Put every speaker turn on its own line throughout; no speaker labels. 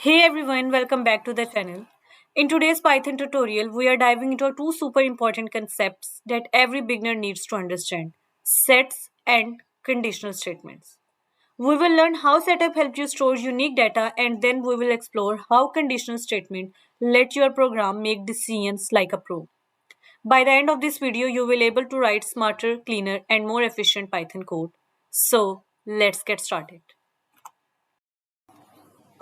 Hey everyone, welcome back to the channel. In today's Python tutorial, we are diving into two super important concepts that every beginner needs to understand: sets and conditional statements. We will learn how setup helps you store unique data, and then we will explore how conditional statement let your program make decisions like a pro. By the end of this video, you will be able to write smarter, cleaner, and more efficient Python code. So, let's get started.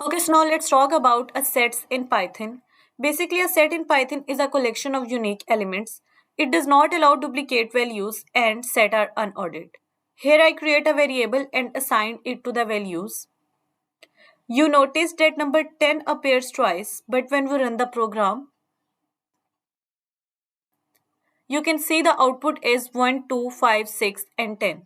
Okay, so now let's talk about a sets in Python. Basically, a set in Python is a collection of unique elements. It does not allow duplicate values and set are unordered. Here I create a variable and assign it to the values. You notice that number 10 appears twice, but when we run the program, you can see the output is 1, 2, 5, 6, and 10.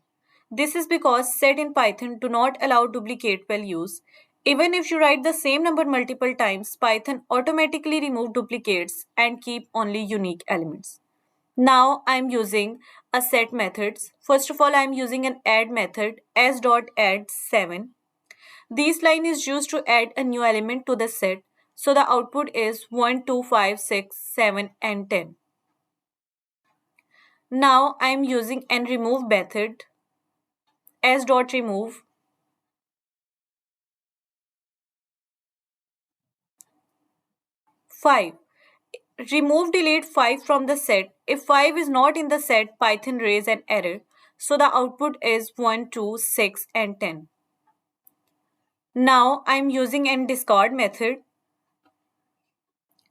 This is because set in Python do not allow duplicate values. Even if you write the same number multiple times, Python automatically remove duplicates and keep only unique elements. Now I'm using a set methods. First of all, I'm using an add method s.add 7. This line is used to add a new element to the set. So the output is 1, 2, 5, 6, 7, and 10. Now I am using an remove method s.remove 5. Remove delete 5 from the set. If 5 is not in the set, Python raise an error. So the output is 1, 2, 6, and 10. Now I am using an discard method.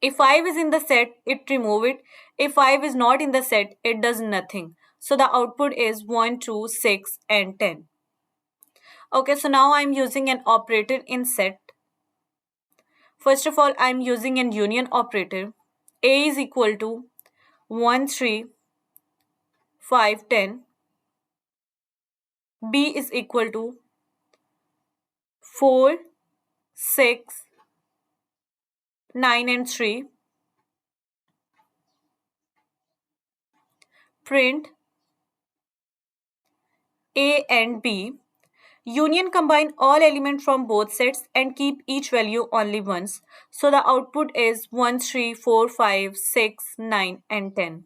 If 5 is in the set, it remove it. If 5 is not in the set, it does nothing. So the output is 1, 2, 6, and 10. Okay, so now I am using an operator in set. First of all, I am using an union operator. A is equal to 1, 3, 5, 10. B is equal to 4, 6, 9, and 3. Print A and B. Union combine all elements from both sets and keep each value only once. So the output is 1, 3, 4, 5, 6, 9, and 10.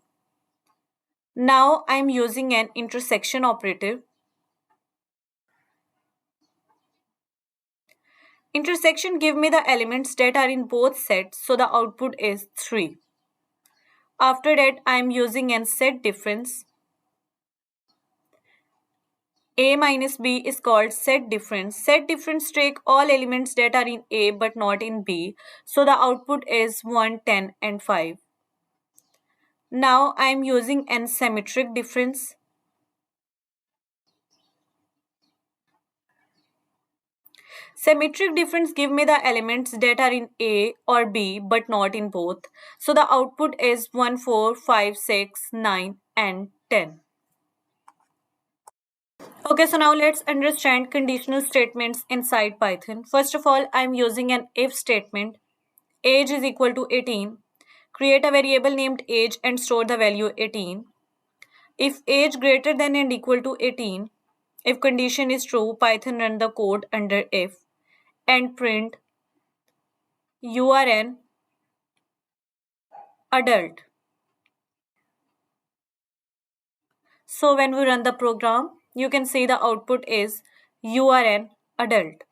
Now I am using an intersection operator. Intersection give me the elements that are in both sets, so the output is 3. After that, I am using an set difference. A minus B is called set difference. Set difference take all elements that are in A but not in B, so the output is 1, 10, and 5. Now I am using an symmetric difference. Symmetric difference give me the elements that are in A or B but not in both. So the output is 1, 4, 5, 6, 9, and 10. Okay, so now let's understand conditional statements inside Python. First of all, I'm using an if statement. Age is equal to 18. Create a variable named age and store the value 18. If age greater than and equal to 18, if condition is true, Python run the code under if and print URN adult. So when we run the program, you can see the output is URN adult.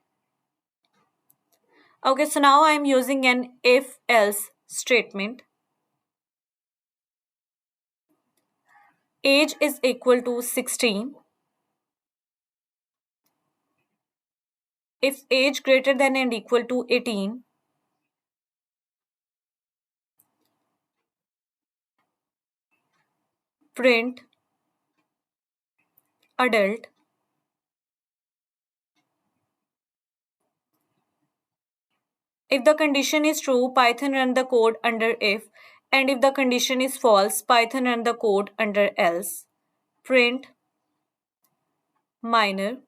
Okay, so now I'm using an if-else statement. Age is equal to 16. If age greater than and equal to 18, print adult. If the condition is true, Python run the code under if, and if the condition is false, Python run the code under else. Print minor.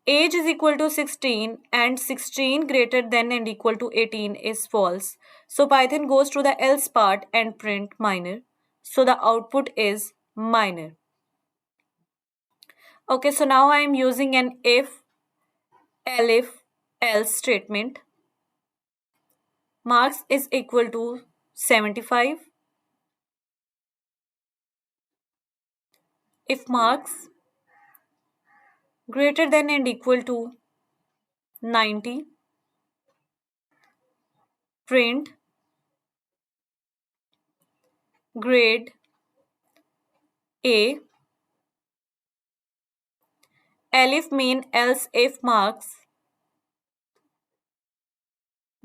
Age is equal to 16 and 16 greater than and equal to 18 is false. So Python goes to the else part and print minor. So the output is minor. Okay, so now I am using an if-elif-else statement. marks is equal to 75. If marks greater than and equal to 90, print grade A. Elif mean else if marks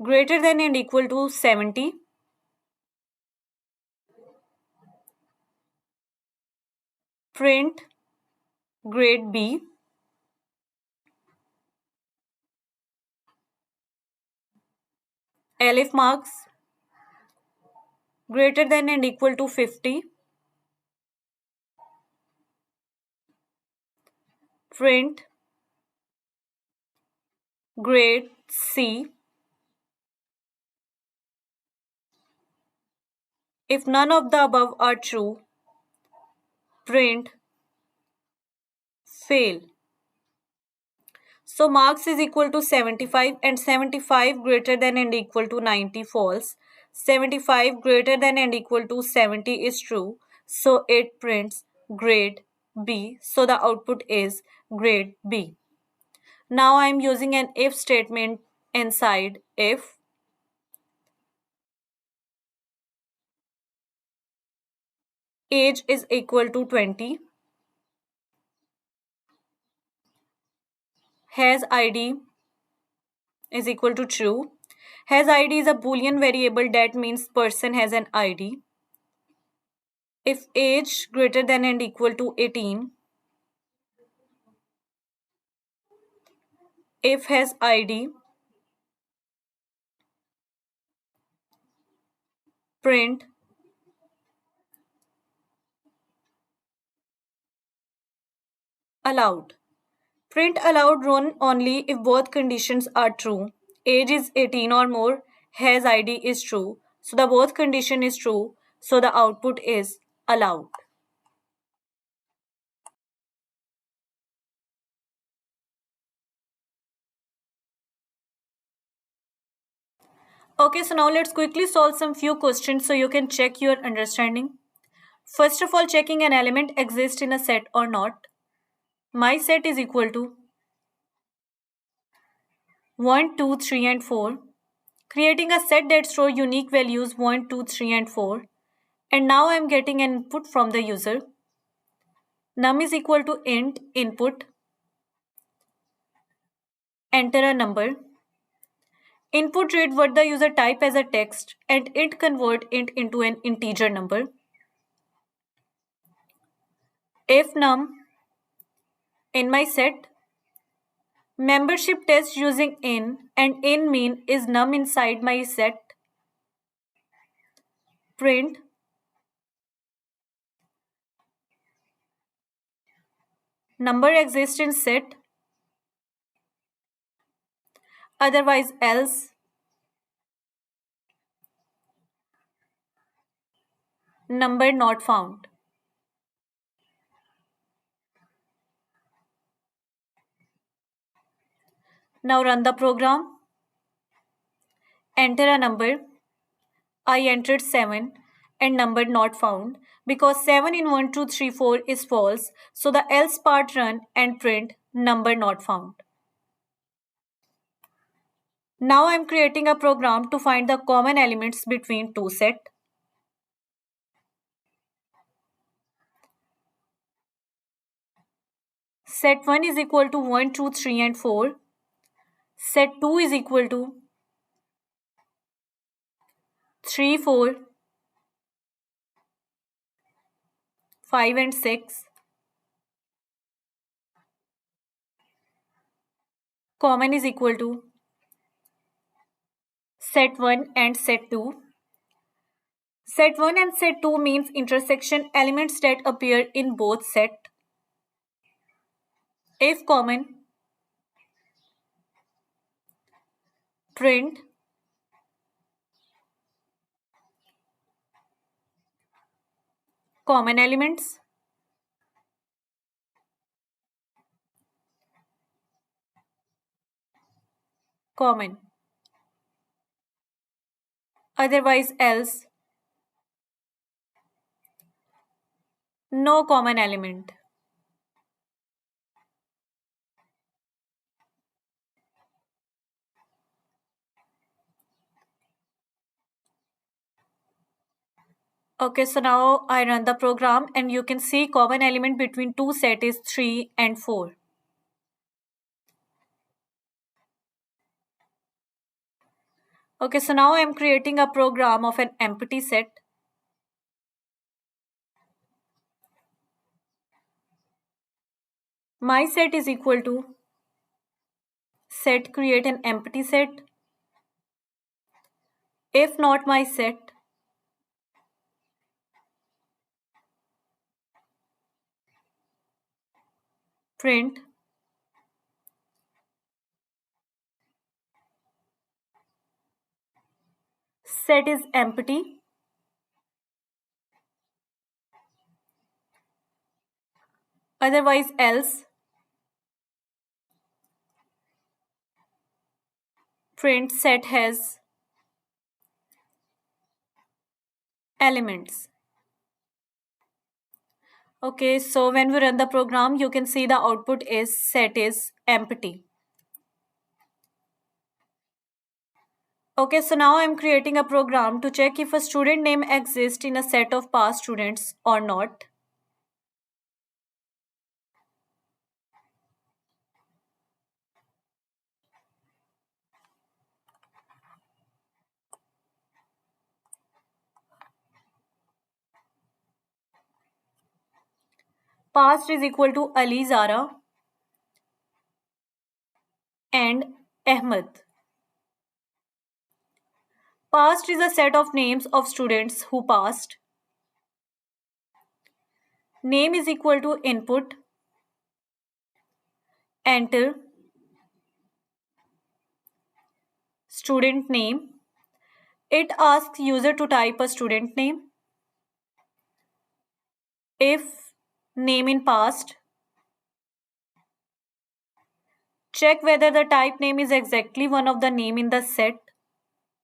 greater than and equal to 70, print grade B. Elif marks greater than and equal to 50, print grade C. If none of the above are true, print fail. So marks is equal to 75 and 75 greater than and equal to 90 false. 75 greater than and equal to 70 is true. So it prints grade B. So the output is grade B. Now I am using an if statement inside if age is equal to 20, has ID is equal to true. Has ID is a boolean variable that means person has an ID. If age greater than and equal to 18, if has ID, print allowed. Print allowed run only if both conditions are true. Age is 18 or more, has ID is true. So the both condition is true. So the output is allowed. Okay, so now let's quickly solve some few questions so you can check your understanding. First of all, checking an element exists in a set or not. My set is equal to 1, 2, 3 and 4. Creating a set that stores unique values 1, 2, 3 and 4. And now I am getting an input from the user. Num is equal to int input. Enter a number. Input read what the user type as a text and it convert int into an integer number. If num in my set, membership test using in and in mean is num inside my set. Print number exists in set, otherwise else. Number not found. Now run the program. Enter a number. I entered 7 and number not found because 7 in 1, 2, 3, 4 is false. So the else part run and print number not found. Now I am creating a program to find the common elements between two sets. Set 1 is equal to 1, 2, 3 and 4. Set 2 is equal to 3, 4, 5 and 6. Common is equal to set 1 and set 2. Set 1 and set 2 means intersection elements that appear in both set. If common, print common elements. Common. otherwise else, no common element. Okay, so now I run the program and you can see common element between two set is 3 and 4. Okay, so now I am creating a program of an empty set. My set is equal to set create an empty set. If not my set, print set is empty, otherwise else, print set has elements. Okay, so when we run the program, you can see the output is set is empty. Okay, so now I'm creating a program to check if a student name exists in a set of past students or not. Past is equal to Ali, Zara, and Ahmed. Past is a set of names of students who passed. Name is equal to input, enter, student name. It asks user to type a student name. If name in past, check whether the type name is exactly one of the name in the set.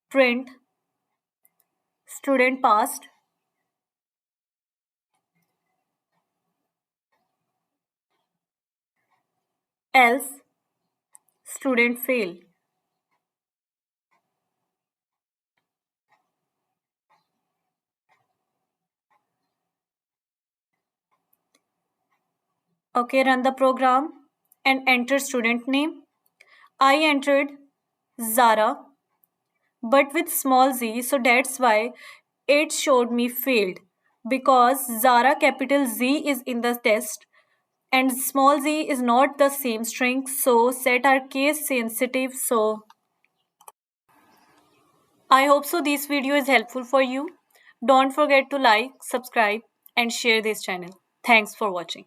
Print student past. Else student fail. Okay, run the program and enter student name. I entered Zara, but with small z, so that's why it showed me failed, because Zara capital Z is in the test and small z is not the same string, so set are case sensitive. So I hope so this video is helpful for you. Don't forget to like, subscribe and share this channel. Thanks for watching.